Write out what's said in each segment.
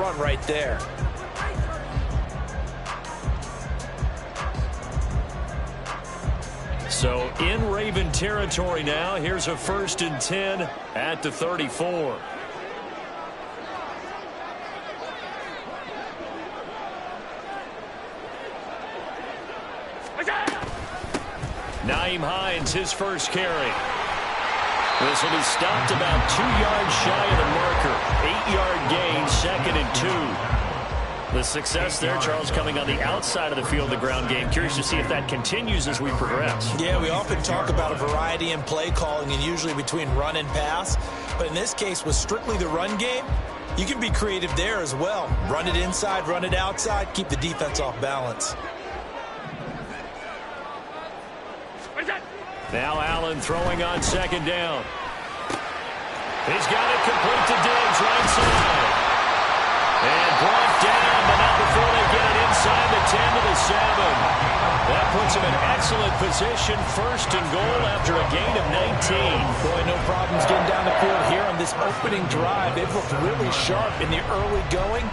run right there. So in Raven territory now. Here's a 1st and 10 at the 34. Nyheim Hines, his first carry. This will be stopped about 2 yards shy of the marker. 8-yard gain, 2nd and 2. The success there, Charles, coming on the outside of the field, the ground game. Curious to see if that continues as we progress. Yeah, we often talk about a variety in play calling and usually between run and pass. But in this case, with strictly the run game, you can be creative there as well. Run it inside, run it outside, keep the defense off balance. Now Allen throwing on 2nd down. He's got it complete to Diggs, right side. And brought down, but not before they get it inside the 10 to the 7. That puts him in excellent position, 1st and goal after a gain of 19. Boy, no problems getting down the field here on this opening drive. They've looked really sharp in the early going,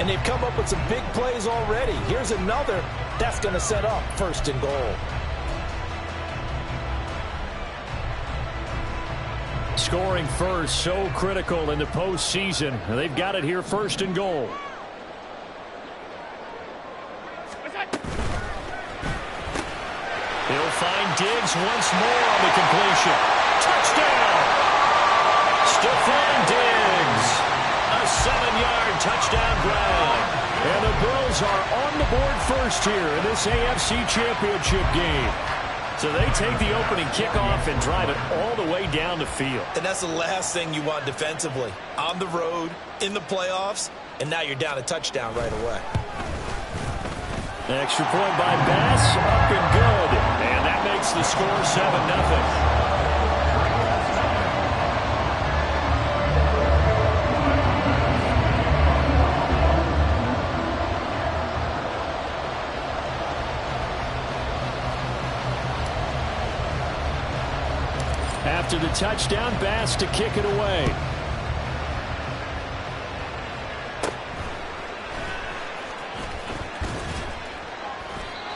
and they've come up with some big plays already. Here's another that's going to set up 1st and goal. Scoring first, so critical in the postseason. They've got it here, 1st and goal. He'll find Diggs once more on the completion. Touchdown! Stephon Diggs. A 7-yard touchdown grab. And the Bills are on the board first here in this AFC Championship game. So they take the opening kickoff and drive it all the way down the field. And that's the last thing you want defensively. On the road, in the playoffs, and now you're down a touchdown right away. Extra point by Bass, up and good. And that makes the score 7-0. After the touchdown, Bass to kick it away.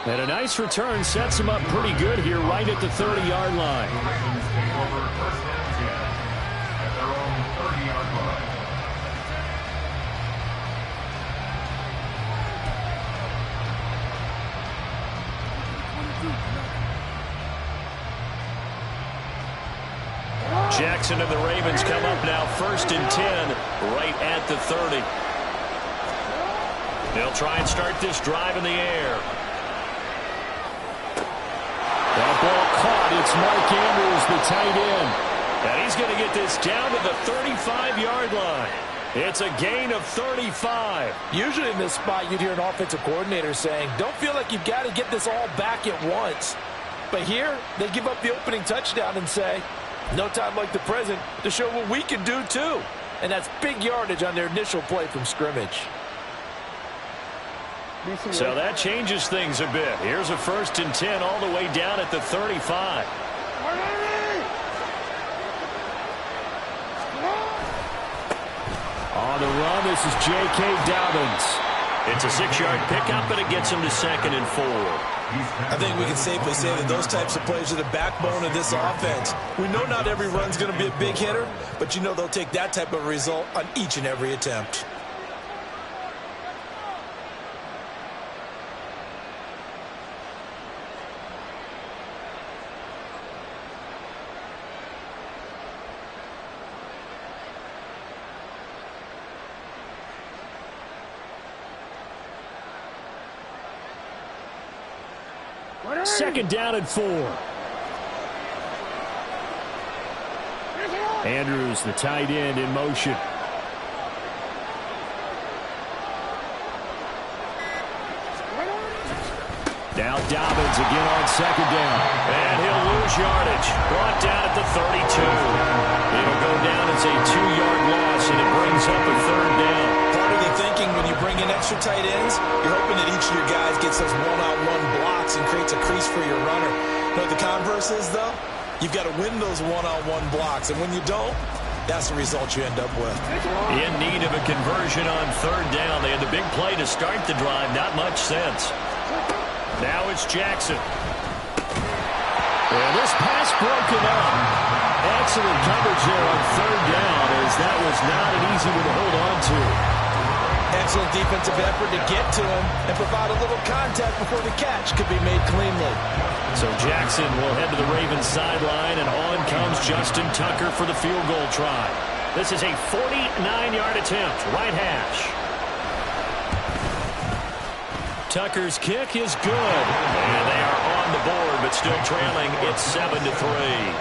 And a nice return sets him up pretty good here right at the 30-yard line. Jackson and the Ravens come up now 1st and 10 right at the 30. They'll try and start this drive in the air. That ball caught. It's Mark Andrews, the tight end. And he's going to get this down to the 35-yard line. It's a gain of 35. Usually in this spot, you'd hear an offensive coordinator saying, don't feel like you've got to get this all back at once. But here, they give up the opening touchdown and say, no time like the present to show what we can do, too. And that's big yardage on their initial play from scrimmage. So that changes things a bit. Here's a 1st and 10 all the way down at the 35. On the run, this is J.K. Dobbins. It's a 6-yard pickup, and it gets him to 2nd and 4. I think we can safely say that those types of plays are the backbone of this offense. We know not every run's going to be a big hitter, but you know they'll take that type of result on each and every attempt. Second down and 4. Andrews, the tight end, in motion. Now Dobbins again on 2nd down. And he'll lose yardage. Brought down at the 32. It'll go down as a 2-yard loss, and it brings up a 3rd down. Part of the thinking when you bring in extra tight ends, you're hoping that each of your guys gets those one-on-one blocks and creates a crease for your runner. You know what the converse is, though? You've got to win those one-on-one blocks, and when you don't, that's the result you end up with. In need of a conversion on third down. They had the big play to start the drive. Not much sense. Now it's Jackson. And this pass broken up. Excellent coverage there on third down, as that was not an easy one to hold on to. Excellent defensive effort to get to him and provide a little contact before the catch could be made cleanly. So Jackson will head to the Ravens sideline, and on comes Justin Tucker for the field goal try. This is a 49-yard attempt, right hash. Tucker's kick is good, and they are on the board, but still trailing. It's 7-3.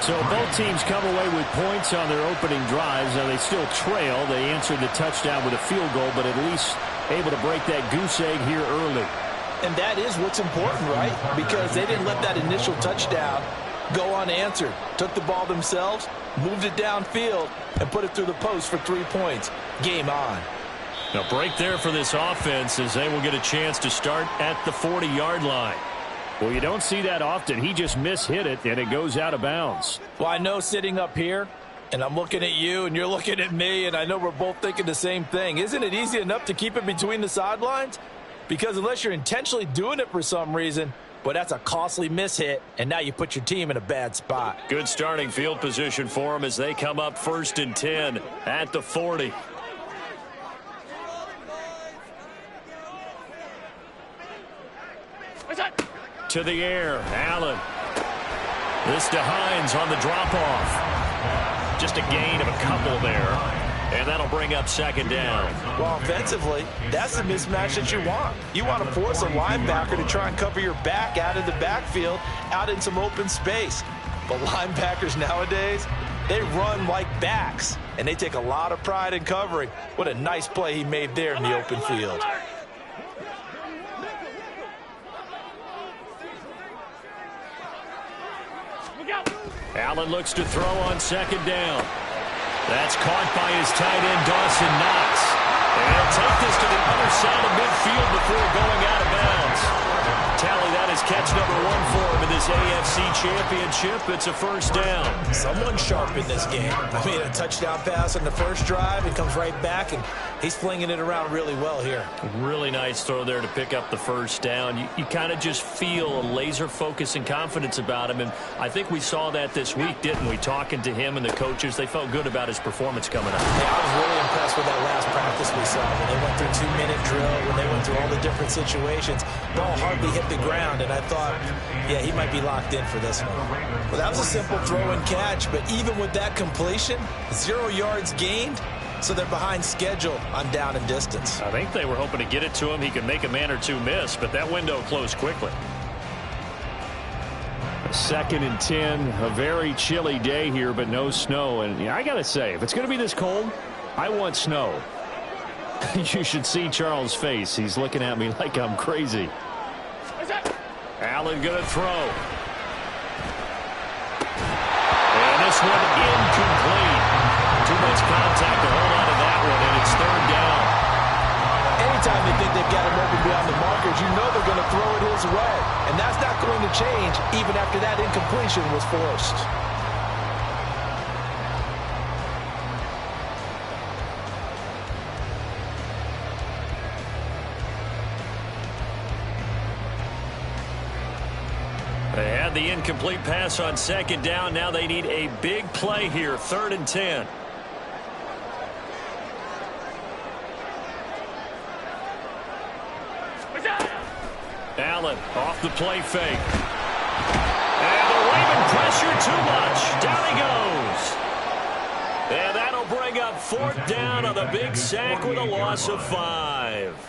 So both teams come away with points on their opening drives. Now they still trail. They answered the touchdown with a field goal, but at least able to break that goose egg here early. And that is what's important, right? Because they didn't let that initial touchdown go unanswered. Took the ball themselves, moved it downfield, and put it through the post for 3 points. Game on. Now break there for this offense as they will get a chance to start at the 40-yard line. Well, you don't see that often. He just mishit it, and it goes out of bounds. Well, I know sitting up here, and I'm looking at you, and you're looking at me, and I know we're both thinking the same thing. Isn't it easy enough to keep it between the sidelines? Because unless you're intentionally doing it for some reason, but that's a costly mishit, and now you put your team in a bad spot. Good starting field position for them as they come up 1st and 10 at the 40. To the air, Allen. This to Hines on the drop-off. Just a gain of a couple there. And that'll bring up 2nd down. Well, offensively, that's the mismatch that you want. You want to force a linebacker to try and cover your back out of the backfield, out in some open space. But linebackers nowadays, they run like backs, and they take a lot of pride in covering. What a nice play he made there in the open field. Allen looks to throw on 2nd down. That's caught by his tight end, Dawson Knox. And he'll take this to the other side of midfield before going out of bounds. Tally, that is catch number 1 for him in this AFC Championship. It's a 1st down. Someone sharp in this game. I mean, a touchdown pass on the first drive. He comes right back, and he's flinging it around really well here. Really nice throw there to pick up the 1st down. You kind of just feel a laser focus and confidence about him, and I think we saw that this week, didn't we? Talking to him and the coaches, they felt good about his performance coming up. Yeah, I was really impressed with that last practice we saw. When they went through 2-minute drill, when they went through all the different situations, ball hardly hit the ground, and I thought, yeah, he might be locked in for this one. Well, that was a simple throw and catch, but even with that completion, 0 yards gained, so they're behind schedule on down and distance. I think they were hoping to get it to him. He could make a man or two miss, but that window closed quickly. 2nd and 10, a very chilly day here, but no snow. And I got to say, if it's going to be this cold, I want snow. You should see Charles' face. He's looking at me like I'm crazy. Allen going to throw. And this one incomplete. Too much contact to hold on to that one, and it's 3rd down. Anytime they think they've got him open beyond the markers, you know they're going to throw it his way. And that's not going to change even after that incompletion was forced. They had the incomplete pass on 2nd down. Now they need a big play here, 3rd and 10. Allen off the play fake. And the Raven pressure too much. Down he goes. And that'll bring up 4th down on the big sack with a loss of 5.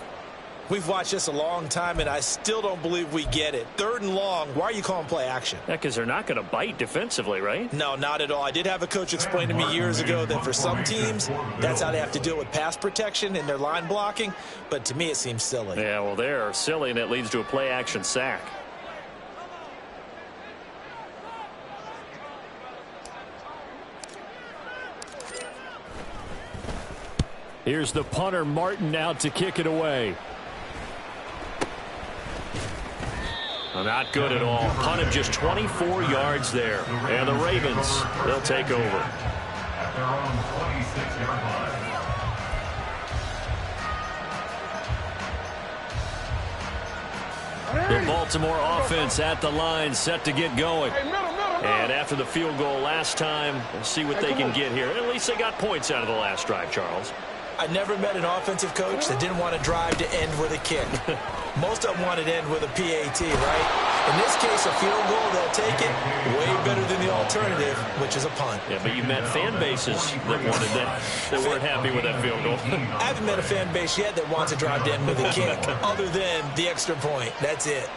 We've watched this a long time, and I still don't believe we get it. 3rd and long, why are you calling play action? Yeah, because they're not going to bite defensively, right? No, not at all. I did have a coach explain to me years ago that for some teams, that's how they have to deal with pass protection in their line blocking. But to me, it seems silly. Yeah, well, they're silly, and it leads to a play action sack. Here's the punter, Martin, out to kick it away. Not good at all. Punted just 24 yards there. And the Ravens, they'll take over. their own 26-yard line. The Baltimore offense at the line, set to get going. And after the field goal last time, we'll see what they can get here. At least they got points out of the last drive, Charles. I never met an offensive coach that didn't want to drive to end with a kick. Most of them wanted to end with a PAT, right? In this case, a field goal, they'll take it. Way better than the alternative, which is a punt. Yeah, but you met fan bases that wanted that, that weren't happy with that field goal. I haven't met a fan base yet that wants to drive to end with a kick, other than the extra point. That's it.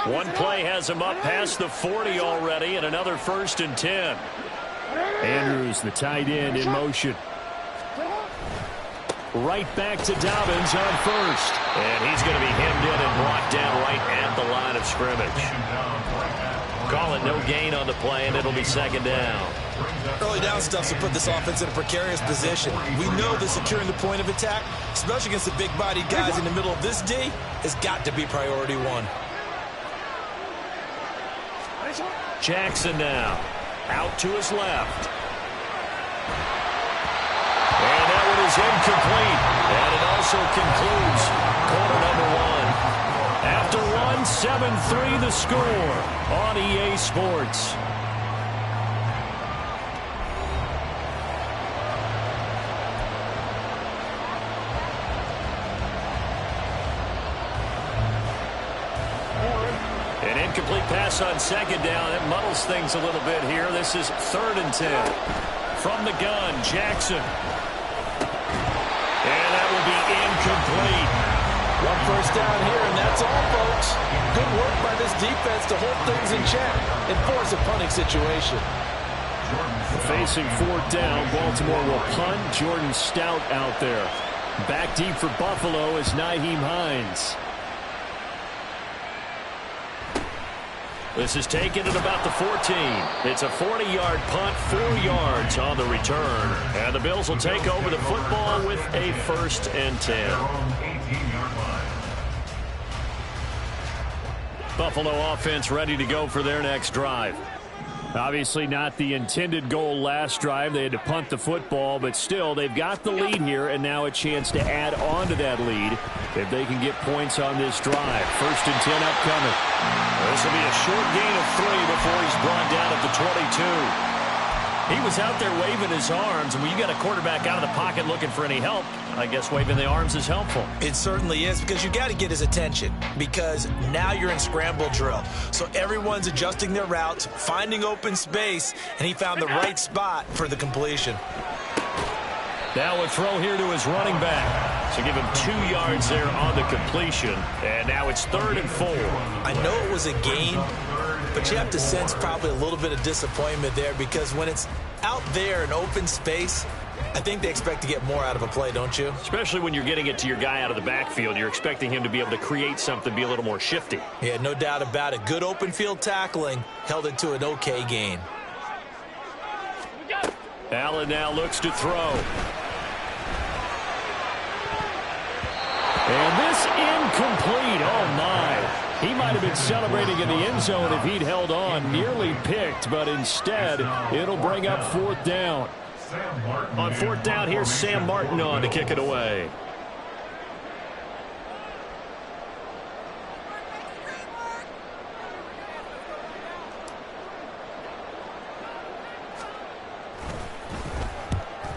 One play has him up past the 40 already, and another 1st and 10. Andrews, the tight end, in motion. Right back to Dobbins on first. And he's going to be hemmed in and brought down right at the line of scrimmage. Call it no gain on the play, and it'll be 2nd down. Early down stuff to put this offense in a precarious position. We know that securing the point of attack, especially against the big-bodied guys in the middle of this D, has got to be priority one. Jackson now, out to his left. And that one is incomplete. And it also concludes quarter number 1. After 1, 7-3 the score on EA Sports. Incomplete pass on 2nd down. It muddles things a little bit here. This is 3rd and 10. From the gun, Jackson. And that will be incomplete. 1 first down here, and that's all, folks. Good work by this defense to hold things in check and force a punting situation. Facing 4th down, Baltimore will punt. Jordan Stout out there. Back deep for Buffalo is Nyheim Hines. This is taken at about the 14. It's a 40-yard punt, 4 yards on the return. And the Bills will take over the football with a 1st and 10. Buffalo offense ready to go for their next drive. Obviously not the intended goal last drive. They had to punt the football, but still they've got the lead here, and now a chance to add on to that lead if they can get points on this drive. 1st and 10 upcoming. This will be a short gain of 3 before he's brought down at the 22. He was out there waving his arms, and when you got a quarterback out of the pocket looking for any help, I guess waving the arms is helpful. It certainly is, because you got to get his attention, because now you're in scramble drill. So everyone's adjusting their routes, finding open space, and he found the right spot for the completion. Now a throw here to his running back. So give him 2 yards there on the completion. And now it's 3rd and 4. I know it was a gain, but you have to sense probably a little bit of disappointment there, because when it's out there in open space, I think they expect to get more out of a play, don't you? Especially when you're getting it to your guy out of the backfield. You're expecting him to be able to create something, be a little more shifty. Yeah, no doubt about it. Good open field tackling held it to an okay gain. Allen now looks to throw. And this incomplete. Oh, my. He might have been celebrating in the end zone if he'd held on. Nearly picked, but instead it'll bring up 4th down. On 4th down, here's Sam Martin on to kick it away.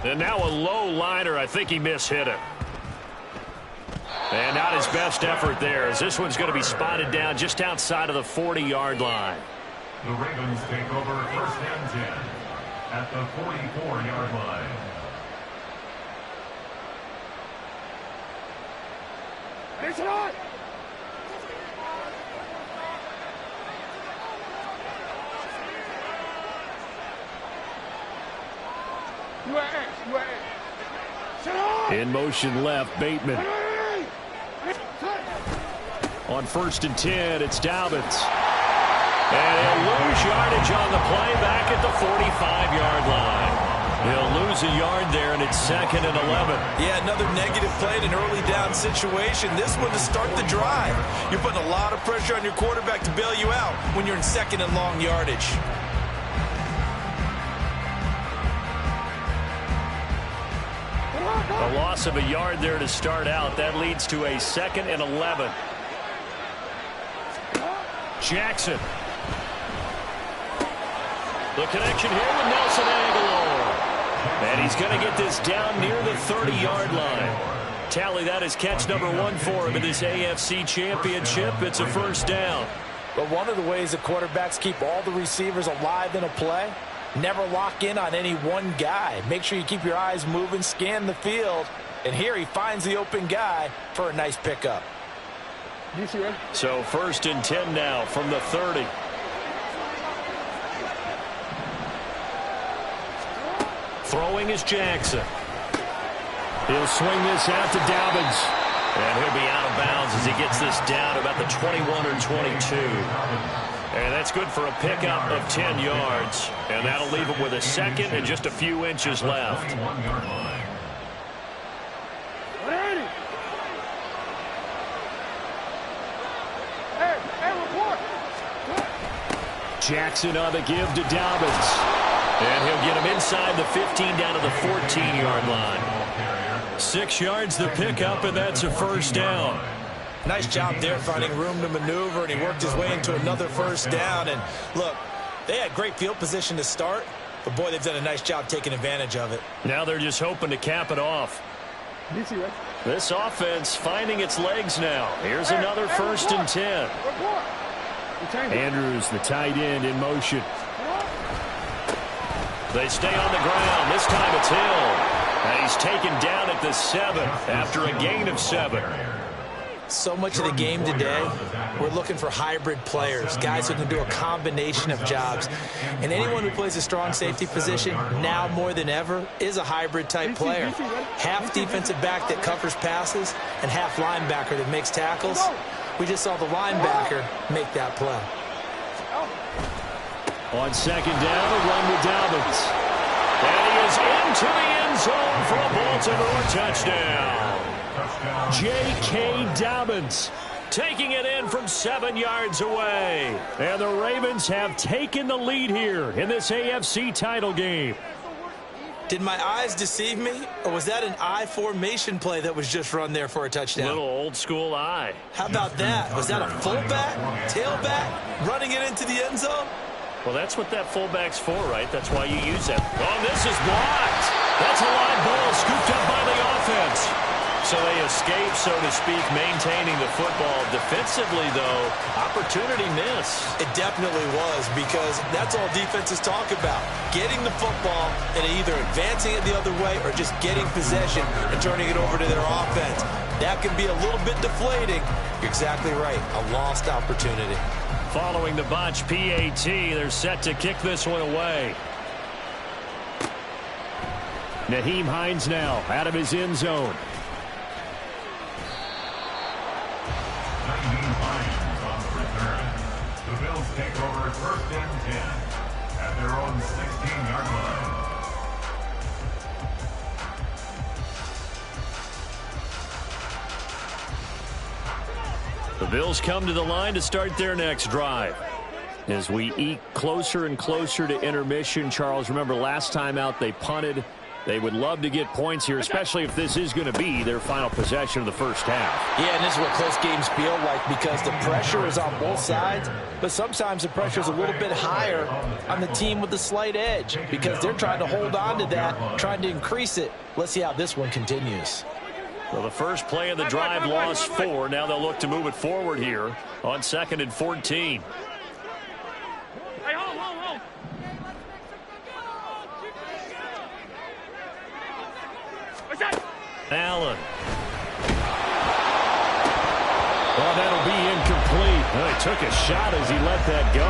And now a low liner. I think he mishit it. And not his best effort there, as this one's going to be spotted down just outside of the 40-yard line. The Ravens take over 1st and 10 at the 44-yard line. It's on! In motion left, Bateman. On 1st and 10, it's Dobbins. And he'll lose yardage on the play back at the 45-yard line. He'll lose a yard there, and it's 2nd and 11. Yeah, another negative play in an early down situation. This one to start the drive. You're putting a lot of pressure on your quarterback to bail you out when you're in 2nd and long yardage. A loss of a yard there to start out. That leads to a 2nd and 11. Jackson. The connection here with Nelson Agholor. And he's going to get this down near the 30-yard line. Tally that as catch number 1 for him in this AFC Championship. It's a first down. But one of the ways that quarterbacks keep all the receivers alive in a play, never lock in on any one guy. Make sure you keep your eyes moving, scan the field. And here he finds the open guy for a nice pickup. So 1st and 10 now from the 30. Throwing is Jackson. He'll swing this out to Dobbins. And he'll be out of bounds as he gets this down about the 21 or 22. And that's good for a pickup of 10 yards. And that'll leave him with a 2nd and just a few inches left. Jackson on the give to Dobbins. And he'll get him inside the 15 down to the 14-yard line. 6 yards the pickup, and that's a first down. Nice job there finding room to maneuver, and he worked his way into another first down. And look, they had great field position to start, but boy, they've done a nice job taking advantage of it. Now they're just hoping to cap it off. This offense finding its legs now. Here's another 1st and 10. Andrews, the tight end, in motion. They stay on the ground. This time it's Hill. And he's taken down at the 7 after a gain of 7. So much of the game today, we're looking for hybrid players, guys who can do a combination of jobs. And anyone who plays a strong safety position, now more than ever, is a hybrid type player. Half defensive back that covers passes and half linebacker that makes tackles. We just saw the linebacker make that play. On 2nd down, a run with Dobbins. And he is into the end zone for a Baltimore touchdown. J.K. Dobbins taking it in from 7 yards away. And the Ravens have taken the lead here in this AFC title game. Did my eyes deceive me, or was that an I formation play that was just run there for a touchdown? Little old school eye. How about that? Was that a fullback, tailback, running it into the end zone? Well, that's what that fullback's for, right? That's why you use that. Oh, this is blocked. That's a live ball scooped up by the offense. So they escape, so to speak, maintaining the football. Defensively, though, opportunity miss. It definitely was, because that's all defenses talk about. Getting the football and either advancing it the other way or just getting possession and turning it over to their offense. That can be a little bit deflating. You're exactly right. A lost opportunity. Following the botch PAT, they're set to kick this one away. Nyheim Hines now out of his end zone. Nyheim Hines on the return. The Bills take over 1st and 10 at their own 16-yard line. The Bills come to the line to start their next drive. As we eke closer and closer to intermission, Charles, remember last time out they punted. They would love to get points here, especially if this is going to be their final possession of the first half. Yeah, and this is what close games feel like, because the pressure is on both sides, but sometimes the pressure is a little bit higher on the team with the slight edge, because they're trying to hold on to that, trying to increase it. Let's see how this one continues. Well, the first play of the drive lost 4. Now they'll look to move it forward here on 2nd and 14. Allen. Well, that'll be incomplete. Well, he took a shot as he let that go.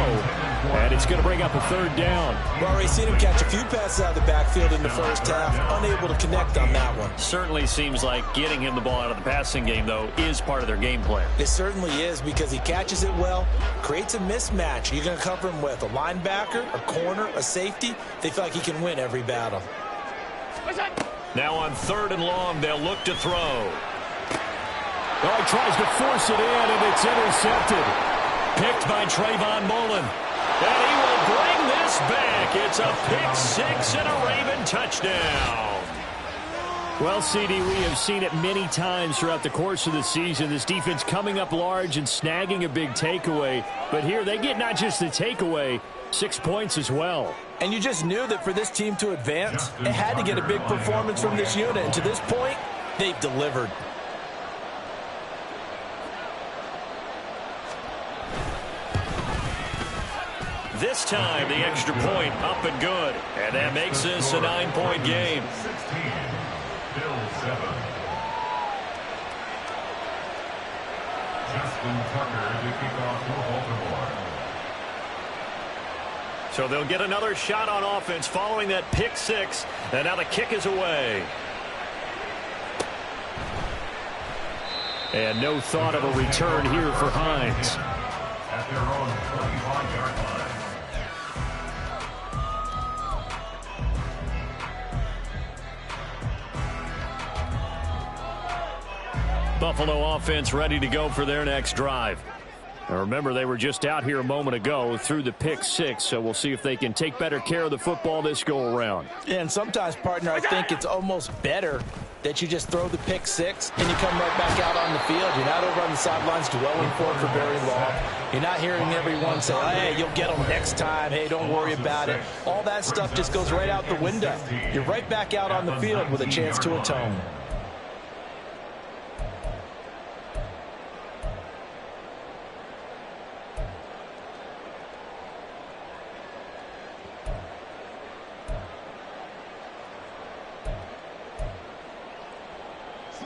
And it's going to bring up a 3rd down. We've already seen him catch a few passes out of the backfield in the first half. Unable to connect on that one. Certainly seems like getting him the ball out of the passing game, though, is part of their game plan. It certainly is, because he catches it well, creates a mismatch. You're going to cover him with a linebacker, a corner, a safety. They feel like he can win every battle. Now on 3rd and long, they'll look to throw. Oh, he tries to force it in, and it's intercepted. Picked by Trayvon Mullen. And he will bring this back. It's a pick six and a Raven touchdown. Well, CD, we have seen it many times throughout the course of the season. This defense coming up large and snagging a big takeaway. But here they get not just the takeaway, 6 points as well. And you just knew that for this team to advance, it had to get a big performance from this unit. And to this point, they've delivered. This time, the extra point up and good. And that makes this a 9-point game. 16, Bills 7. Justin Tucker to kick off for Baltimore. So they'll get another shot on offense following that pick six. And now the kick is away. And no thought of a return here for Hines. At their own 25-yard line. Buffalo offense ready to go for their next drive. Now remember, they were just out here a moment ago through the pick six, so we'll see if they can take better care of the football this go-around. Yeah, and sometimes, partner, I think it's almost better that you just throw the pick six and you come right back out on the field. You're not over on the sidelines dwelling for it for very long. You're not hearing everyone say, hey, you'll get them next time. Hey, don't worry about it. All that stuff just goes right out the window. You're right back out on the field with a chance to atone.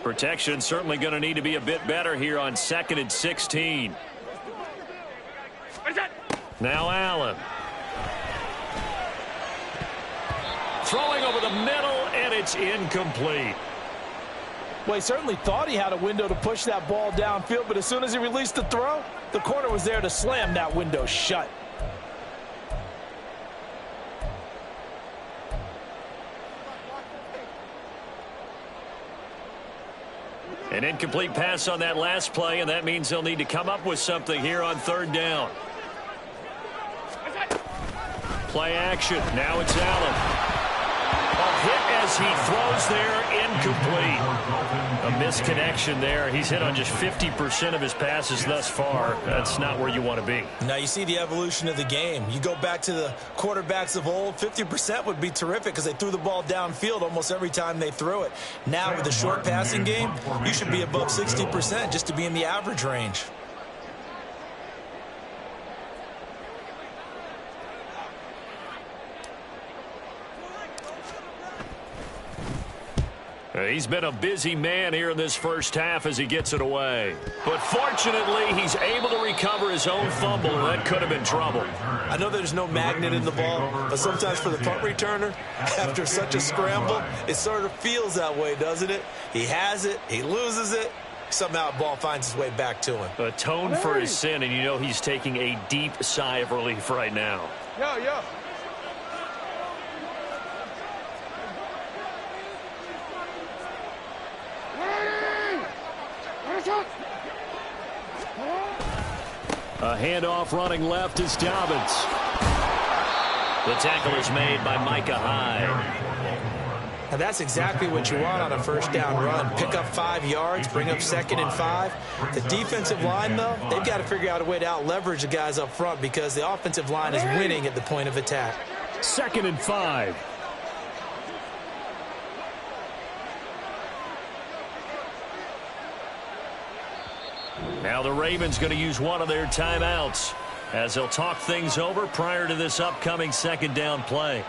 Protection certainly going to need to be a bit better here on 2nd and 16. Now Allen. Throwing over the middle, and it's incomplete. Well, he certainly thought he had a window to push that ball downfield, but as soon as he released the throw, the corner was there to slam that window shut. An incomplete pass on that last play, and that means they'll need to come up with something here on 3rd down. Play action. Now it's Allen. A hit as he throws there, incomplete. A misconnection there. He's hit on just 50% of his passes thus far. That's not where you want to be. Now you see the evolution of the game. You go back to the quarterbacks of old, 50% would be terrific because they threw the ball downfield almost every time they threw it. Now with the short passing game, you should be above 60% just to be in the average range. He's been a busy man here in this first half as he gets it away. But fortunately, he's able to recover his own fumble, and that could have been trouble. I know there's no magnet in the ball, but sometimes for the punt returner, after such a scramble, it sort of feels that way, doesn't it? He has it, he loses it, somehow the ball finds its way back to him. Atone for his sin, and you know he's taking a deep sigh of relief right now. Yo. A handoff running left is Dobbins. The tackle is made by Micah Hyde. And that's exactly what you want on a first down run. Pick up 5 yards, bring up 2nd and 5. The defensive line, though, they've got to figure out a way to out-leverage the guys up front because the offensive line is winning at the point of attack. 2nd and 5. Now the Ravens going to use one of their timeouts as they'll talk things over prior to this upcoming 2nd down play.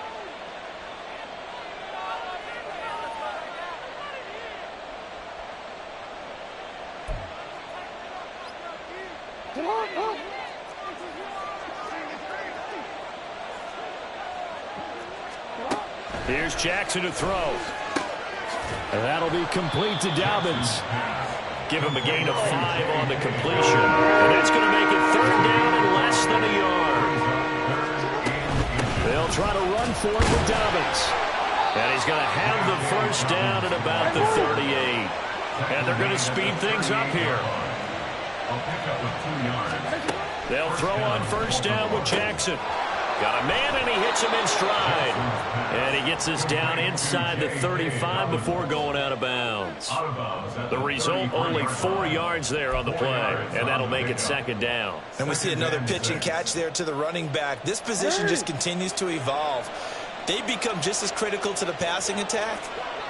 Here's Jackson to throw. And that'll be complete to Dobbins. Give him a gain of 5 on the completion. And that's going to make it 3rd down and less than a yard. They'll try to run for it with Dobbins. And he's going to have the first down at about the 38. And they're going to speed things up here. They'll throw on first down with Jackson. Got a man, and he hits him in stride. And he gets us down inside the 35 before going out of bounds. The result, only 4 yards there on the play, and that'll make it second down. And we see another pitch and catch there to the running back. This position just continues to evolve. They become just as critical to the passing attack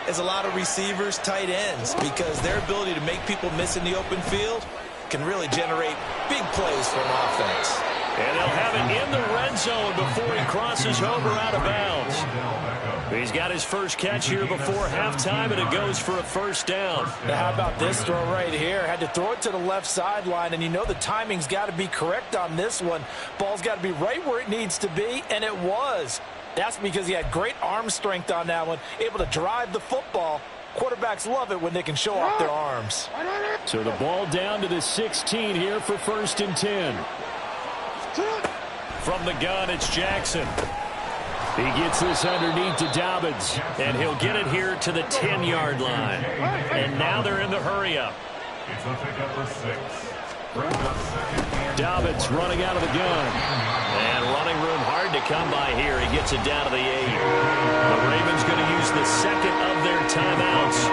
as a lot of receivers, tight ends, because their ability to make people miss in the open field can really generate big plays for an offense. And they'll have it in the red zone before he crosses over out of bounds. He's got his first catch here before halftime, and it goes for a first down. Now, how about this throw right here? Had to throw it to the left sideline, and you know the timing's got to be correct on this one. Ball's got to be right where it needs to be, and it was. That's because he had great arm strength on that one, able to drive the football. Quarterbacks love it when they can show off their arms. So the ball down to the 16 here for 1st and 10. From the gun, it's Jackson. He gets this underneath to Dobbins, and he'll get it here to the 10-yard line. And now they're in the hurry-up. Dobbins running out of the gun. And running room hard to come by here. He gets it down to the 8. The Ravens going to use the second of their timeouts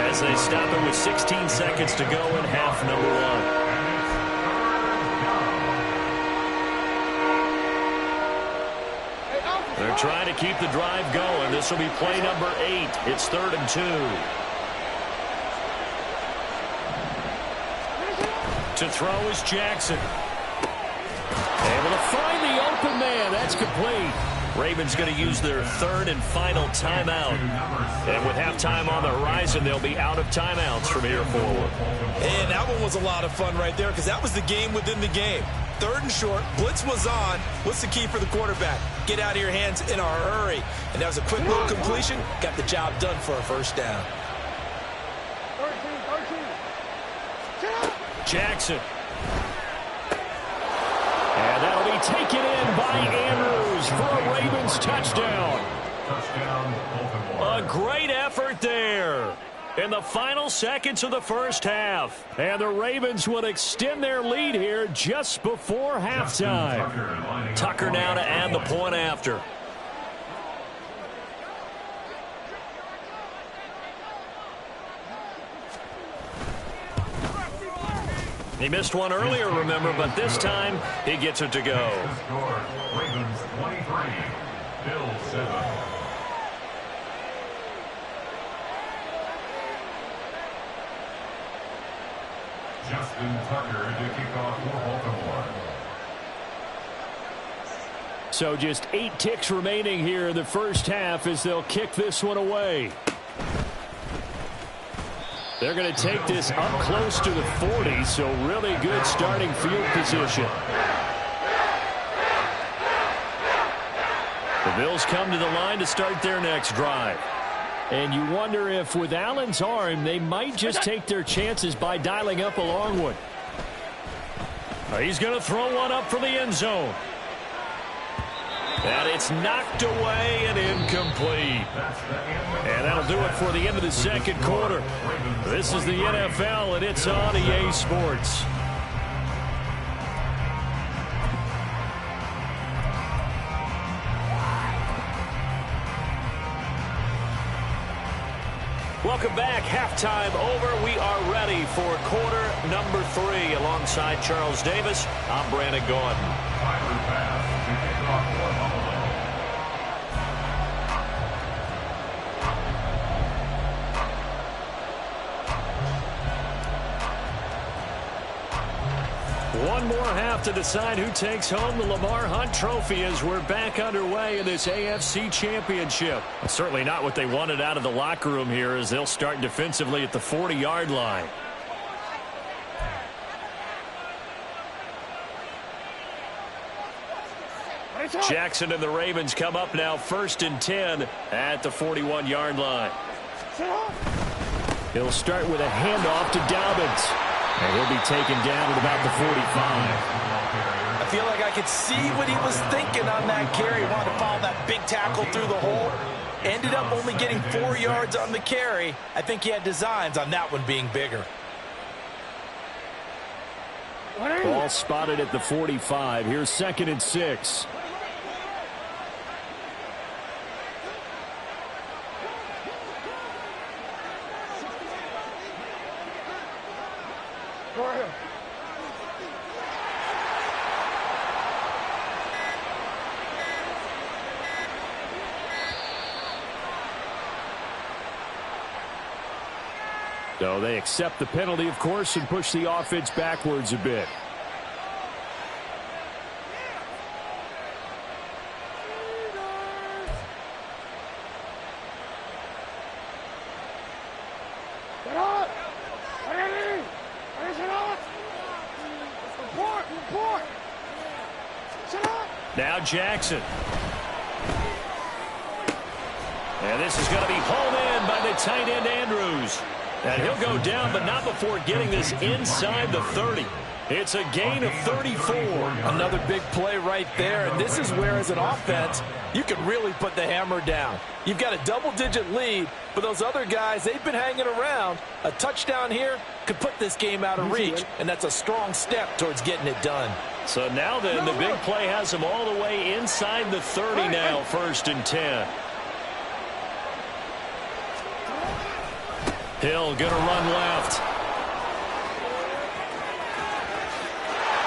as they stop it with 16 seconds to go in half number 1. They're trying to keep the drive going. This will be play number 8. It's 3rd and 2. To throw is Jackson. Able to find the open man. That's complete. Ravens going to use their 3rd and final timeout. And with halftime on the horizon, they'll be out of timeouts from here forward. And that one was a lot of fun right there because that was the game within the game. 3rd and short, blitz was on. What's the key for the quarterback? Get out of your hands in a hurry. And that was a quick little completion. Got the job done for a first down. Jackson. And that'll be taken in by Andrews for a Ravens touchdown. A great effort there in the final seconds of the first half. And the Ravens will extend their lead here just before halftime. Tucker now to add the point after. He missed one earlier, remember, but this time he gets it to go. Ravens 23, Bills 7. Justin Tucker to kick off for Baltimore. So just 8 ticks remaining here in the first half as they'll kick this one away. They're going to take this up close to the 40, so really good starting field position. The Bills come to the line to start their next drive. And you wonder if with Allen's arm, they might just take their chances by dialing up a long one. He's going to throw one up for the end zone. And it's knocked away and incomplete. And that'll do it for the end of the second quarter. This is the NFL, and it's on EA Sports. Welcome back. Halftime over. We are ready for quarter number 3. Alongside Charles Davis, I'm Brandon Gordon. One more half to decide who takes home the Lamar Hunt Trophy as we're back underway in this AFC Championship. Certainly not what they wanted out of the locker room here as they'll start defensively at the 40-yard line. Jackson and the Ravens come up now 1st and 10 at the 41-yard line. He'll start with a handoff to Dobbins. And he'll be taken down at about the 45. I feel like I could see what he was thinking on that carry. He wanted to follow that big tackle through the hole. Ended up only getting 4 yards on the carry. I think he had designs on that one being bigger. Ball spotted at the 45. Here's 2nd and 6. So they accept the penalty, of course, and push the offense backwards a bit. Now Jackson. And this is going to be hauled in by the tight end Andrews. And he'll go down, but not before getting this inside the 30. It's a gain of 34. Another big play right there. And this is where, as an offense, you can really put the hammer down. You've got a double-digit lead, but those other guys, they've been hanging around. A touchdown here could put this game out of reach, and that's a strong step towards getting it done. So now then, the big play has them all the way inside the 30 now, 1st and 10. Hill going to run left.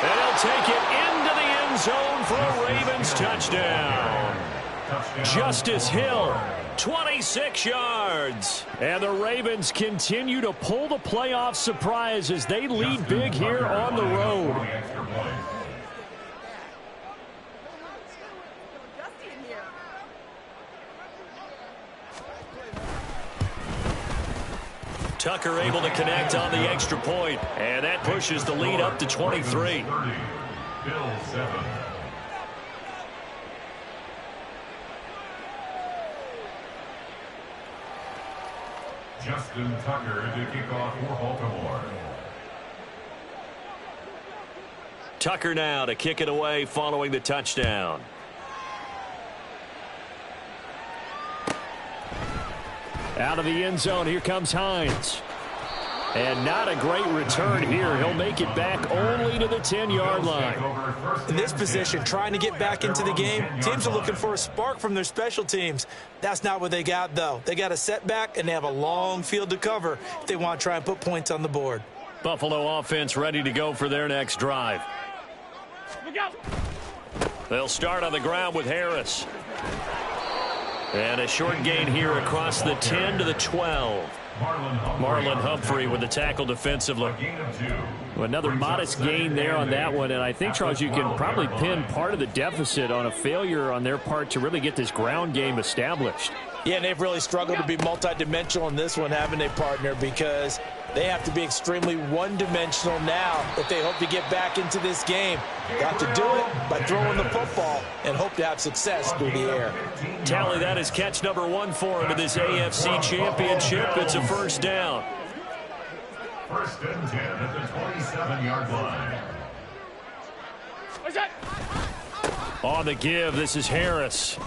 And he'll take it into the end zone for a Ravens touchdown. Justice Hill, 26 yards. And the Ravens continue to pull the playoff surprise as they lead big here on the road. Tucker able to connect on the extra point, and that pushes the lead up to 23. Bill 7. Justin Tucker to kick off for Baltimore. Tucker now to kick it away following the touchdown. Out of the end zone, here comes Hines. And not a great return here. He'll make it back only to the 10-yard line. In this position, trying to get back into the game, teams are looking for a spark from their special teams. That's not what they got, though. They got a setback, and they have a long field to cover if they want to try and put points on the board. Buffalo offense ready to go for their next drive. They'll start on the ground with Harris. And a short gain here across the 10 to the 12. Marlon Humphrey with the tackle defensively. Another modest gain there on that one, and I think, Charles, you can probably pin part of the deficit on a failure on their part to really get this ground game established. Yeah, and they've really struggled to be multidimensional in this one, haven't they, partner? Because they have to be extremely one-dimensional now if they hope to get back into this game. Got to do it by throwing the football and hope to have success through the air. Tally, that is catch number 1 for him in this AFC Championship. It's a first down. 1st and 10 at the 27-yard line. On the give, this is Harris.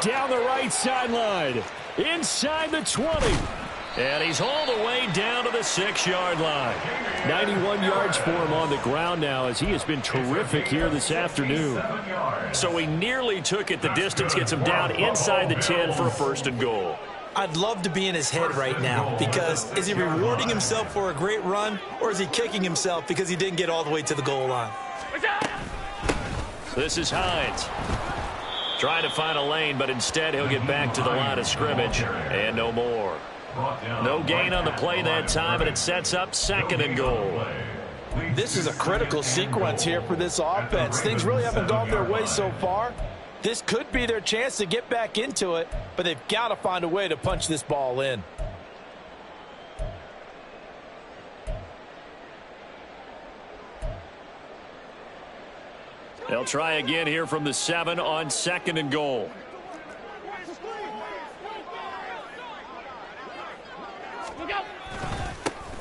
Down the right sideline, inside the 20. And he's all the way down to the 6-yard line. 91 yards for him on the ground now as he has been terrific here this afternoon. So he nearly took it the distance, gets him down inside the 10 for a 1st and goal. I'd love to be in his head right now, because is he rewarding himself for a great run, or is he kicking himself because he didn't get all the way to the goal line? This is Hines. Trying to find a lane, but instead he'll get back to the line of scrimmage. And no more. No gain on the play that time, and it sets up 2nd and goal. This is a critical sequence here for this offense. Things really haven't gone their way so far. This could be their chance to get back into it, but they've got to find a way to punch this ball in. They'll try again here from the 7 on 2nd and goal.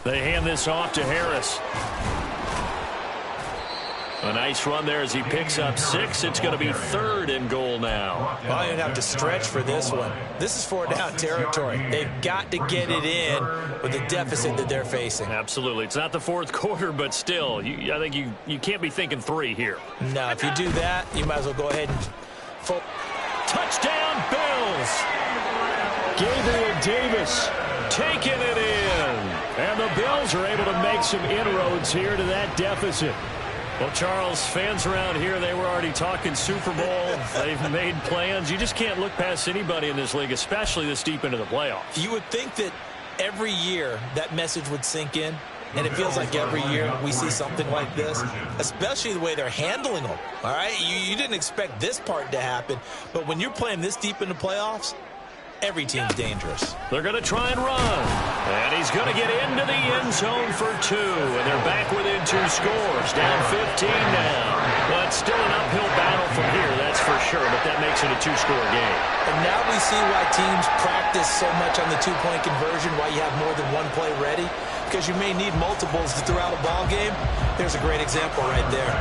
They hand this off to Harris. A nice run there as he picks up 6. It's going to be 3rd and goal now. Well, you're going to have to stretch for this one. This is 4-down territory. They've got to get it in with the deficit that they're facing. Absolutely. It's not the 4th quarter, but still, I think you can't be thinking 3 here. No, if you do that, you might as well go ahead and touchdown, Bills! Gabriel Davis taking it in. And the Bills are able to make some inroads here to that deficit. Well, Charles, fans around here, they were already talking Super Bowl. They've made plans. You just can't look past anybody in this league, especially this deep into the playoffs. You would think that every year that message would sink in, and it feels like every year we see something like this, especially the way they're handling them. All right, you didn't expect this part to happen, but when you're playing this deep in the playoffs, every team's dangerous. They're going to try and run. And he's going to get into the end zone for 2. And they're back within 2 scores. Down 15 now. But still an uphill battle from here, that's for sure. But that makes it a 2-score game. And now we see why teams practice so much on the 2-point conversion, why you have more than one play ready. Because you may need multiples to throw out a ball game. There's a great example right there.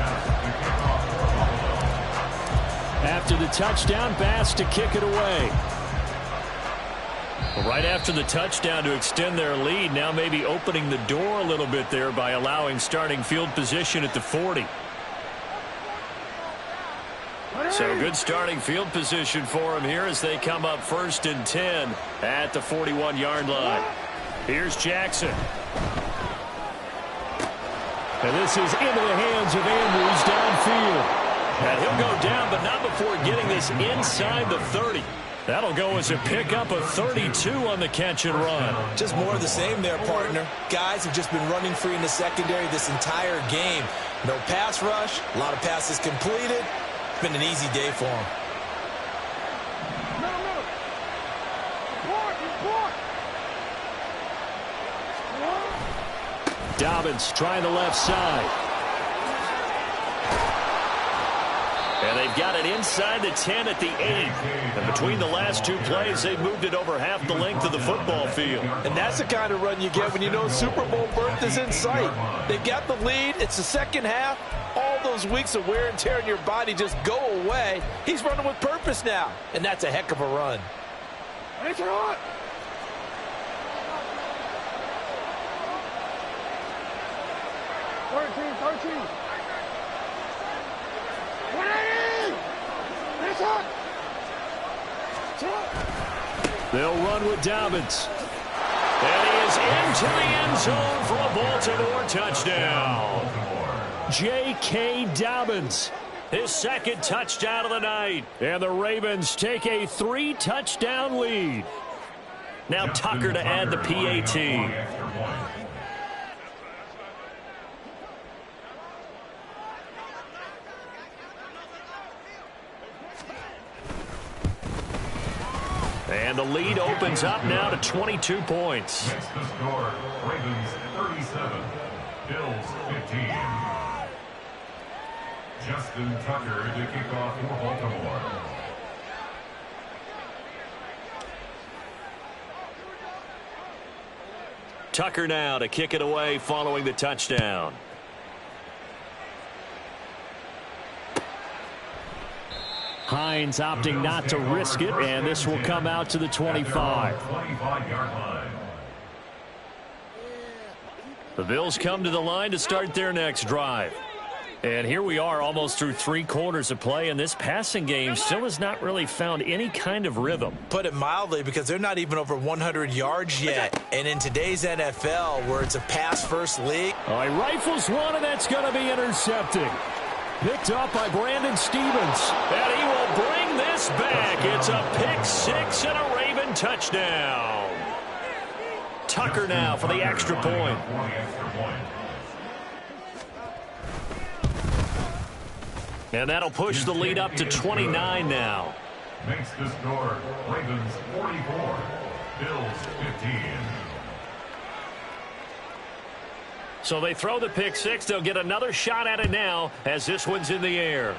After the touchdown, Bass to kick it away. Right after the touchdown to extend their lead, now maybe opening the door a little bit there by allowing starting field position at the 40. So good starting field position for them here as they come up 1st and 10 at the 41-yard line. Here's Jackson. And this is into the hands of Andrews downfield. And he'll go down, but not before getting this inside the 30. That'll go as a pickup of 32 on the catch and run. Just more of the same there, partner. Guys have just been running free in the secondary this entire game. No pass rush, a lot of passes completed. It's been an easy day for them. Dobbins trying the left side. And they've got it inside the 10 at the 8. And between the last 2 plays, they've moved it over half the length of the football field. And that's the kind of run you get when you know Super Bowl berth is in sight. They've got the lead. It's the second half. All those weeks of wear and tear in your body just go away. He's running with purpose now. And that's a heck of a run. It's hot. 13. They'll run with Dobbins. And he is into the end zone for a Baltimore touchdown. J.K. Dobbins, his 2nd touchdown of the night. And the Ravens take a 3-touchdown lead. Now Tucker to add the PAT. And the lead opens up now to 22 points. Next to score, Ravens 37, Bills 15. Justin Tucker to kick off for Baltimore. Tucker now to kick it away following the touchdown. Hines opting not to risk it, and this will come out to the 25. 25-yard line. The Bills come to the line to start their next drive. And here we are almost through 3 quarters of play, and this passing game still has not really found any kind of rhythm. Put it mildly, because they're not even over 100 yards yet. And in today's NFL, where it's a pass-first league. All right, rifles one, and that's going to be intercepted. Picked up by Brandon Stephens. And he will bring this back. It's a pick-6 and a Raven touchdown. Tucker now for the extra point. And that'll push the lead up to 29 now. Makes the score, Ravens 44, Bills 15. So they throw the pick-6. They'll get another shot at it now as this one's in the air.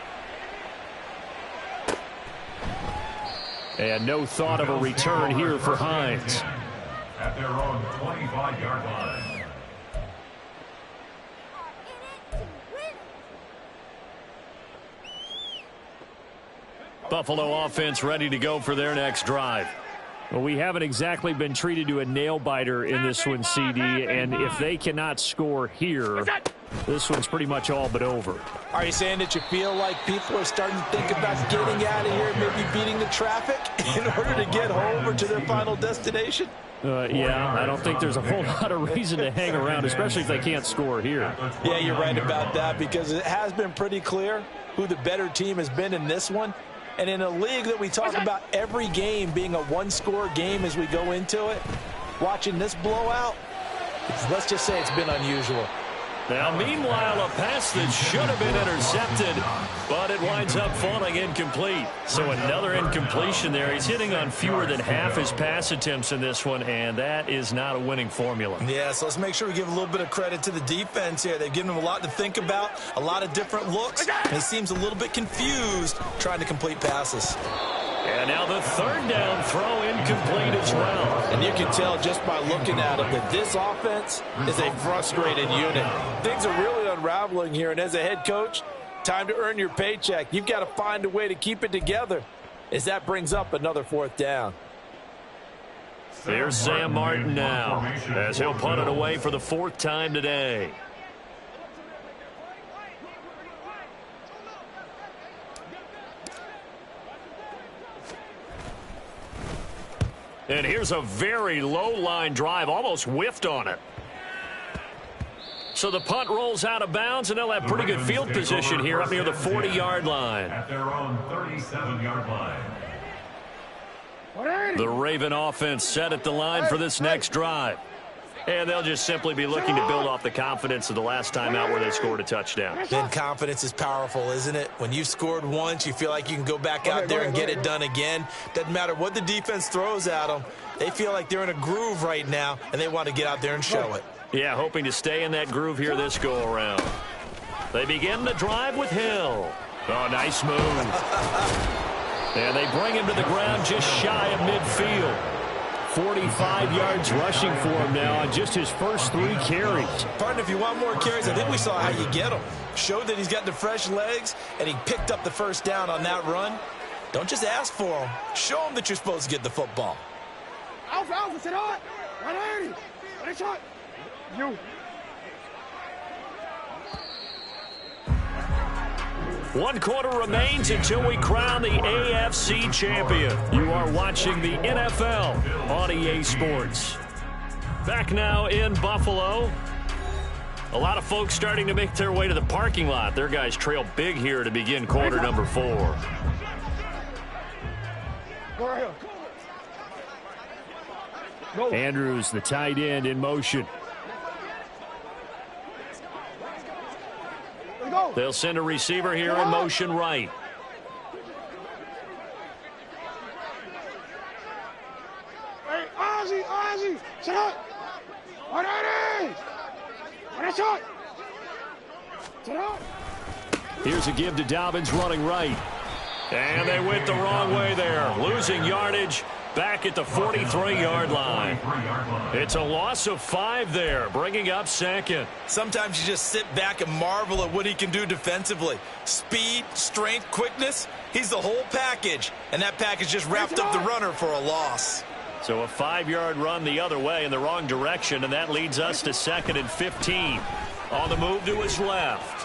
And no thought of a return here for Hines. At their own 25-yard line. Buffalo offense ready to go for their next drive. Well, we haven't exactly been treated to a nail-biter in this one, CD, and if they cannot score here, this one's pretty much all but over. Are you saying that you feel like people are starting to think about getting out of here, maybe beating the traffic in order to get home or to their final destination? Yeah, I don't think there's a whole lot of reason to hang around, especially if they can't score here. Yeah, you're right about that, because it has been pretty clear who the better team has been in this one. And in a league that we talk about every game being a one-score game as we go into it, watching this blowout, let's just say it's been unusual. Now, meanwhile, a pass that should have been intercepted, but it winds up falling incomplete. So another incompletion there. He's hitting on fewer than half his pass attempts in this one, and that is not a winning formula. Yeah, so let's make sure we give a little bit of credit to the defense here. They've given him a lot to think about, a lot of different looks, and he seems a little bit confused trying to complete passes. And now the third down throw incomplete as well. And you can tell just by looking at him that this offense is a frustrated unit. Things are really unraveling here, and as a head coach, time to earn your paycheck. You've got to find a way to keep it together as that brings up another fourth down. Here's Sam Martin now as he'll punt it away for the fourth time today. And here's a very low-line drive, almost whiffed on it. So the punt rolls out of bounds, and they'll have pretty good field position here up near the 40-yard line. At their own 37-yard line. The Raven offense set at the line for this next drive. And they'll just simply be looking to build off the confidence of the last time out where they scored a touchdown. And confidence is powerful, isn't it? When you've scored once, you feel like you can go back out there and get it done again. Doesn't matter what the defense throws at them. They feel like they're in a groove right now, and they want to get out there and show it. Yeah, hoping to stay in that groove here this go-around. They begin the drive with Hill. Oh, nice move. And they bring him to the ground just shy of midfield. 45 yards rushing for him now on just his first 3 carries. Partner, if you want more carries, I think we saw how you get them. Showed that he's got the fresh legs, and he picked up the first down on that run. Don't just ask for them. Show them that you're supposed to get the football. Alpha, sit on. 180. Nice shot. You. One quarter remains until we crown the AFC champion. You are watching the NFL on EA Sports. Back now in Buffalo. A lot of folks starting to make their way to the parking lot. Their guys trail big here to begin quarter number 4. Andrews, the tight end, in motion. They'll send a receiver here in motion right. Hey, Ozzy, sit up. 180. Nice shot. Sit up. Here's a give to Dobbins running right. And they went the wrong way there, losing yardage back at the 43-yard line. It's a loss of 5 there, bringing up second. Sometimes you just sit back and marvel at what he can do defensively. Speed, strength, quickness, he's the whole package. And that package just wrapped up the runner for a loss. So a 5-yard run the other way in the wrong direction, and that leads us to 2nd and 15. On the move to his left.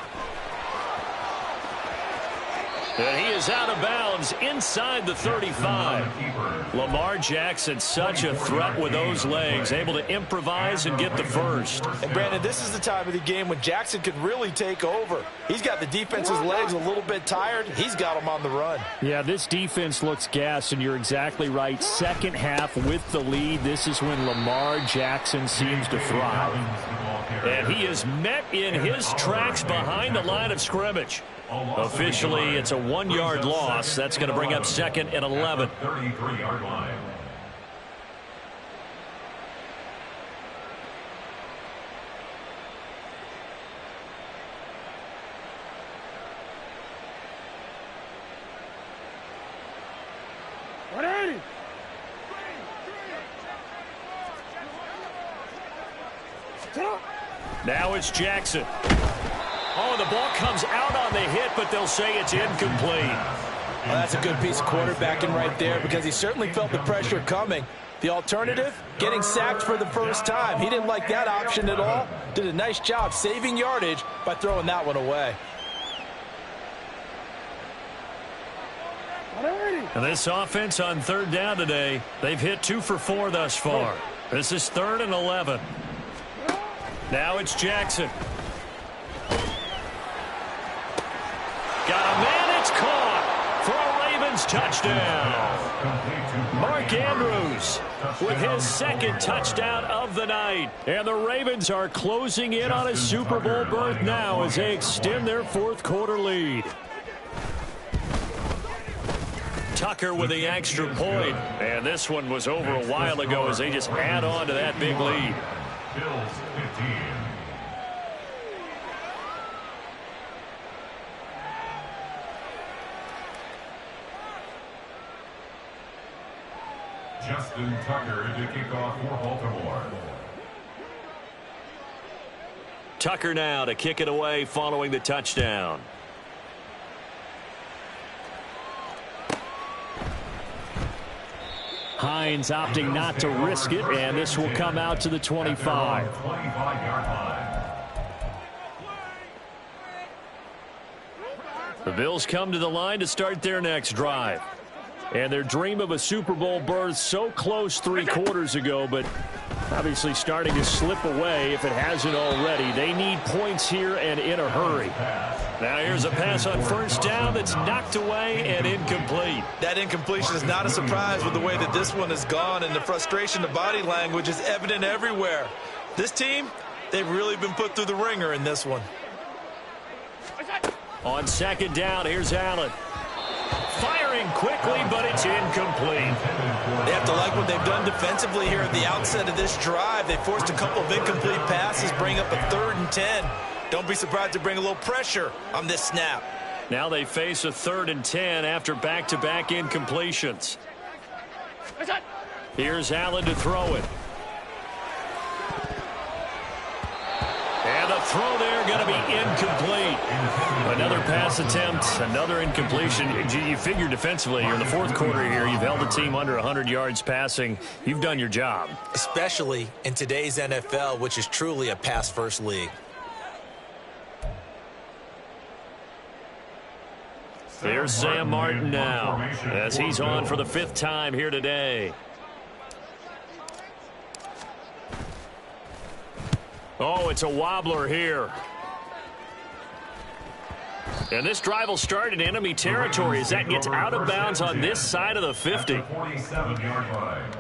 And he is out of bounds inside the 35. Lamar Jackson, such a threat with those legs, able to improvise and get the first. And Brandon, this is the time of the game when Jackson could really take over. He's got the defense's legs a little bit tired. He's got them on the run. Yeah, this defense looks gassed, and you're exactly right. Second half with the lead, this is when Lamar Jackson seems to thrive. And he is met in his tracks behind the line of scrimmage. Officially, it's a 1-yard loss. That's going to bring up 2nd and 11. 33-yard line. Now it's Jackson. Oh, the ball comes out on the hit, but they'll say it's incomplete. Well, that's a good piece of quarterbacking right there because he certainly felt the pressure coming. The alternative, getting sacked for the first time. He didn't like that option at all. Did a nice job saving yardage by throwing that one away. And this offense on third down today, they've hit 2 for 4 thus far. This is 3rd and 11. Now it's Jackson. Got a man, it's caught for a Ravens touchdown. Mark Andrews with his 2nd touchdown of the night. And the Ravens are closing in on a Super Bowl berth now as they extend their 4th quarter lead. Tucker with the extra point. And this one was over a while ago as they just add on to that big lead. Bills 15. Justin Tucker to kick off for Baltimore. Tucker now to kick it away following the touchdown. Hines opting not to risk it, and this will come out to the 25. 25-yard line. The Bills come to the line to start their next drive. And their dream of a Super Bowl berth so close 3 quarters ago, but obviously starting to slip away if it hasn't already. They need points here and in a hurry. Now here's a pass on first down that's knocked away and incomplete. That incompletion is not a surprise with the way that this one has gone, and the frustration of body language is evident everywhere. This team, they've really been put through the ringer in this one. On 2nd down, here's Allen. Firing quickly, but it's incomplete. They have to like what they've done defensively here at the outset of this drive. They forced a couple of incomplete passes, bring up a 3rd and 10. Don't be surprised to bring a little pressure on this snap. Now they face a 3rd and 10 after back-to-back incompletions. Here's Allen to throw it. And the throw there going to be incomplete. Another pass attempt, another incompletion. You figure defensively, you're in the 4th quarter here. You've held the team under 100 yards passing. You've done your job. Especially in today's NFL, which is truly a pass-first league. Here's Sam Martin now as he's on for the 5th time here today. Oh, it's a wobbler here. And this drive will start in enemy territory as that gets out of bounds on this side of the 50. 47-yard line.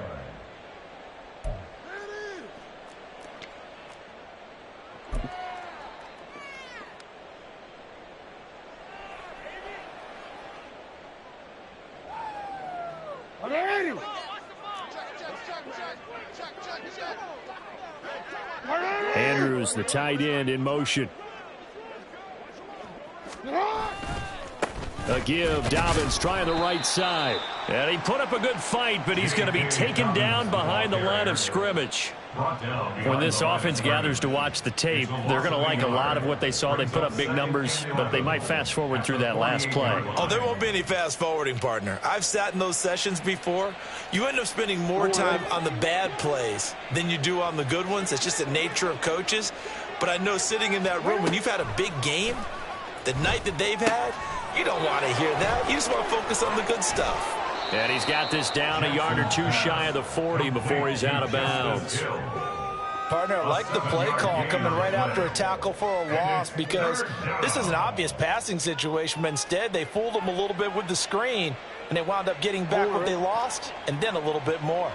Andrews, the tight end, in motion. A give. Dobbins trying the right side. And he put up a good fight, but he's going to be taken down behind the line of scrimmage. When this offense gathers to watch the tape, they're going to like a lot of what they saw. They put up big numbers, but they might fast forward through that last play. Oh, there won't be any fast forwarding, partner. I've sat in those sessions before. You end up spending more time on the bad plays than you do on the good ones. It's just the nature of coaches. But I know sitting in that room, when you've had a big game, the night that they've had, you don't want to hear that. You just want to focus on the good stuff. And he's got this down a yard or two shy of the 40 before he's out of bounds. Partner, I like the play call coming right after a tackle for a loss because this is an obvious passing situation, but instead they fooled them a little bit with the screen, and they wound up getting back what they lost and then a little bit more.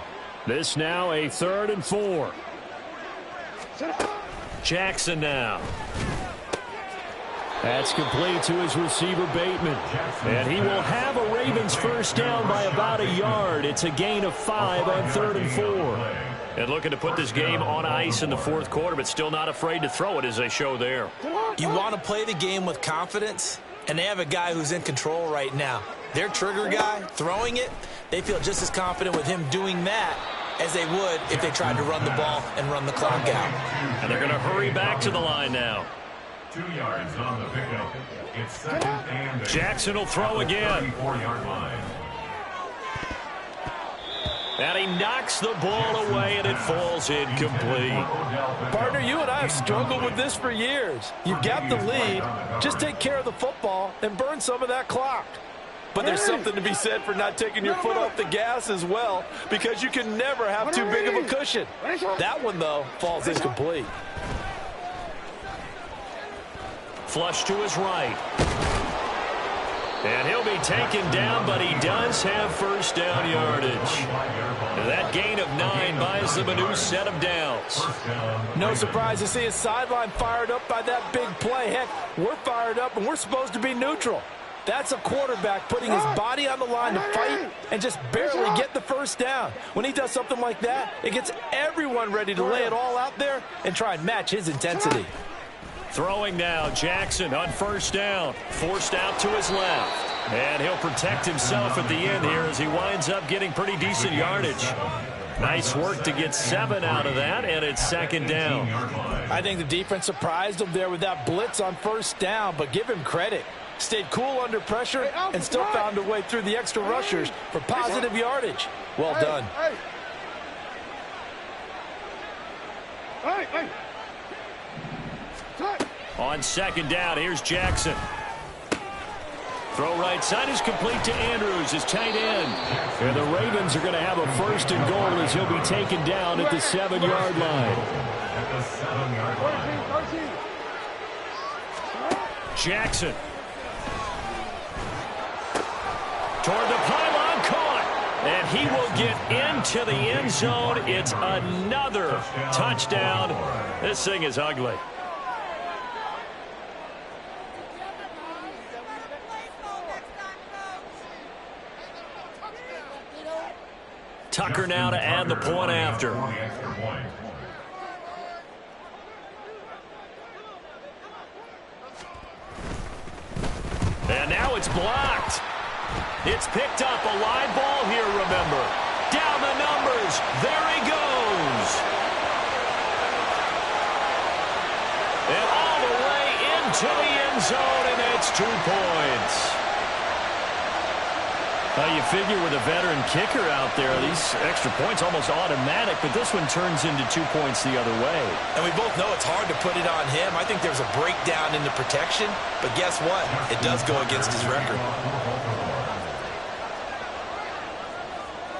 This now a 3rd and 4. Jackson now. That's complete to his receiver, Bateman. And he will have a Ravens first down by about a yard. It's a gain of 5 on 3rd and 4. And looking to put this game on ice in the 4th quarter, but still not afraid to throw it as they show there. You want to play the game with confidence, and they have a guy who's in control right now. Their trigger guy, throwing it, they feel just as confident with him doing that as they would if they tried to run the ball and run the clock out. And they're going to hurry back to the line now. 2 yards on the pickup. It's second and 8. Jackson will throw again. 34-yard line. And he knocks the ball away, and it falls incomplete. Partner, you and I have struggled with this for years. You've got the lead. Just take care of the football and burn some of that clock. But there's something to be said for not taking your foot off the gas as well, because you can never have too big of a cushion. That one, though, falls incomplete. Flush to his right. And he'll be taken down, but he does have first down yardage. That gain of 9 buys them a new set of downs. No surprise to see his sideline fired up by that big play. Heck, we're fired up, and we're supposed to be neutral. That's a quarterback putting his body on the line to fight and just barely get the first down. When he does something like that, it gets everyone ready to lay it all out there and try and match his intensity. Throwing now, Jackson on first down, forced out to his left. And he'll protect himself at the end here as he winds up getting pretty decent yardage. Nice work to get 7 out of that, and it's second down. I think the defense surprised him there with that blitz on first down, but give him credit. Stayed cool under pressure and still found a way through the extra rushers for positive yardage. Well done. On second down, here's Jackson. Throw right side is complete to Andrews, his tight end. And the Ravens are going to have a first and goal as he'll be taken down at the 7-yard line. Jackson. Toward the pylon, caught. And he will get into the end zone. It's another touchdown. This thing is ugly. Tucker now to add the point after. And now it's blocked. It's picked up. A live ball here, remember. Down the numbers. There he goes. And all the way into the end zone, and it's 2 points. You figure with a veteran kicker out there, these extra points almost automatic, but this one turns into 2 points the other way. And we both know it's hard to put it on him. I think there's a breakdown in the protection, but guess what? It does go against his record.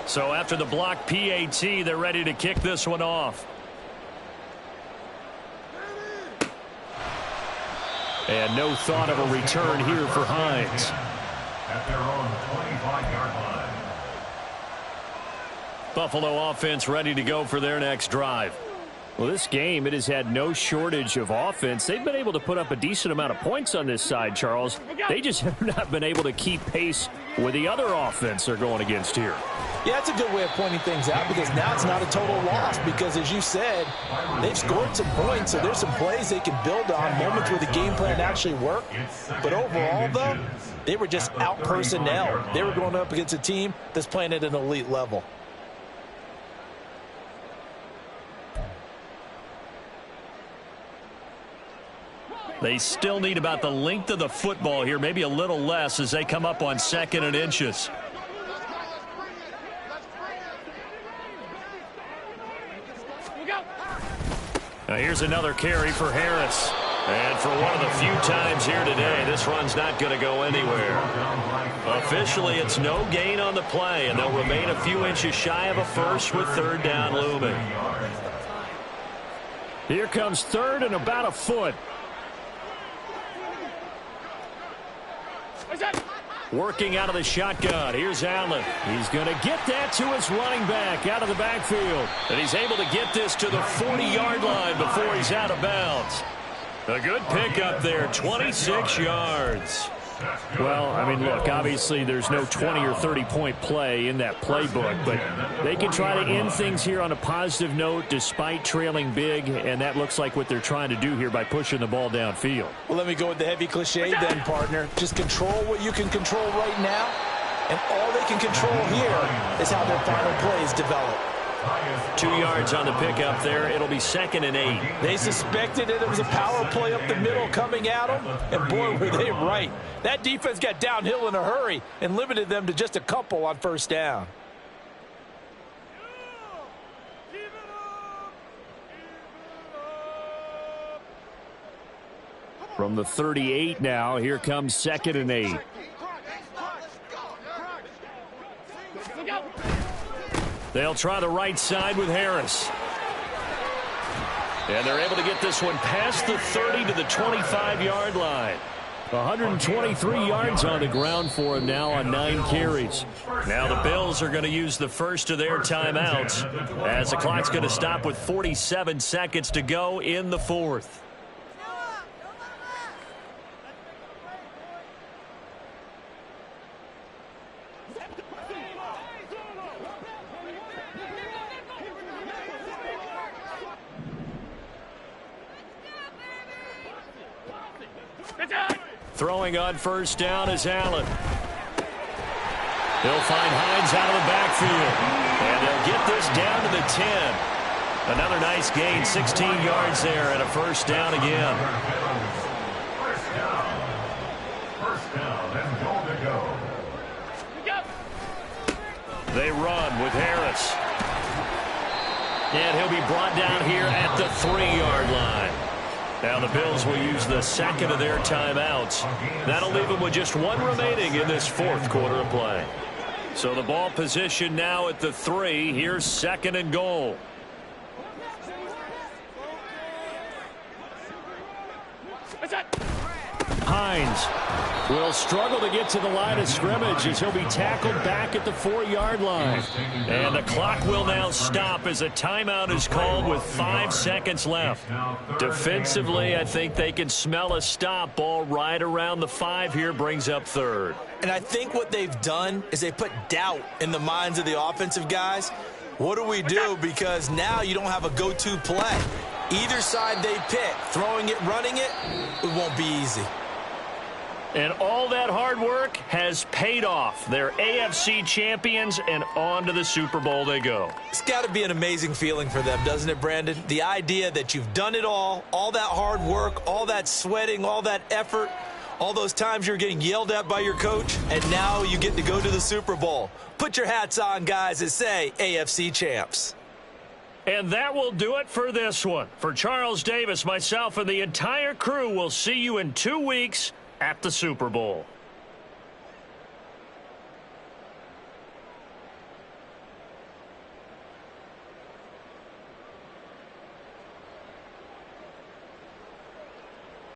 So after the block PAT, they're ready to kick this one off. And no thought of a return here for Hines. At their own 25-yard line. Buffalo offense ready to go for their next drive. Well, this game, it has had no shortage of offense. They've been able to put up a decent amount of points on this side, Charles. They just have not been able to keep pace with the other offense they're going against here. Yeah, that's a good way of pointing things out, because now it's not a total loss, because as you said, they've scored some points, so there's some plays they can build on, moments where the game plan actually worked. But overall, though, they were just out-personnelled. They were going up against a team that's playing at an elite level. They still need about the length of the football here, maybe a little less as they come up on 2nd and inches. Now here's another carry for Harris. And for one of the few times here today, this run's not going to go anywhere. Officially, it's no gain on the play, and they'll remain a few inches shy of a first with 3rd down looming. Here comes 3rd and about a foot. Working out of the shotgun. Here's Allen. He's going to get that to his running back out of the backfield. And he's able to get this to the 40-yard line before he's out of bounds. A good pickup there, 26 yards. Well, I mean, look, obviously there's no 20 or 30-point play in that playbook, but they can try to end things here on a positive note despite trailing big, and that looks like what they're trying to do here by pushing the ball downfield. Well, let me go with the heavy cliche then, partner. Just control what you can control right now, and all they can control here is how their final plays develop. 2 yards on the pickup there. It'll be 2nd and 8. They suspected that there was a power play up the middle coming at them, and boy, were they right. That defense got downhill in a hurry and limited them to just a couple on first down. From the 38 now, here comes 2nd and 8. They'll try the right side with Harris. And they're able to get this one past the 30 to the 25-yard line. 123 yards on the ground for him now on 9 carries. Now the Bills are going to use the first of their timeouts as the clock's going to stop with 47 seconds to go in the 4th. Throwing on first down is Allen. They'll find Hines out of the backfield. And they'll get this down to the 10. Another nice gain, 16 yards there, and a first down again. First down and goal to go. They run with Harris. And he'll be brought down here at the 3-yard line. Now the Bills will use the second of their timeouts. That'll leave them with just one remaining in this 4th quarter of play. So the ball position now at the 3. Here's 2nd and goal. Hines will struggle to get to the line of scrimmage as he'll be tackled back at the 4-yard line. And the clock will now stop as a timeout is called with 5 seconds left. Defensively, I think they can smell a stop. Ball right around the 5 here brings up 3rd. And I think what they've done is they put doubt in the minds of the offensive guys. What do we do? Because now you don't have a go-to play. Either side they pick, throwing it, running it, it won't be easy. And all that hard work has paid off. They're AFC champions, and on to the Super Bowl they go. It's got to be an amazing feeling for them, doesn't it, Brandon? The idea that you've done it all that hard work, all that sweating, all that effort, all those times you're getting yelled at by your coach, and now you get to go to the Super Bowl. Put your hats on, guys, and say AFC champs. And that will do it for this one. For Charles Davis, myself, and the entire crew, we'll see you in 2 weeks at the Super Bowl.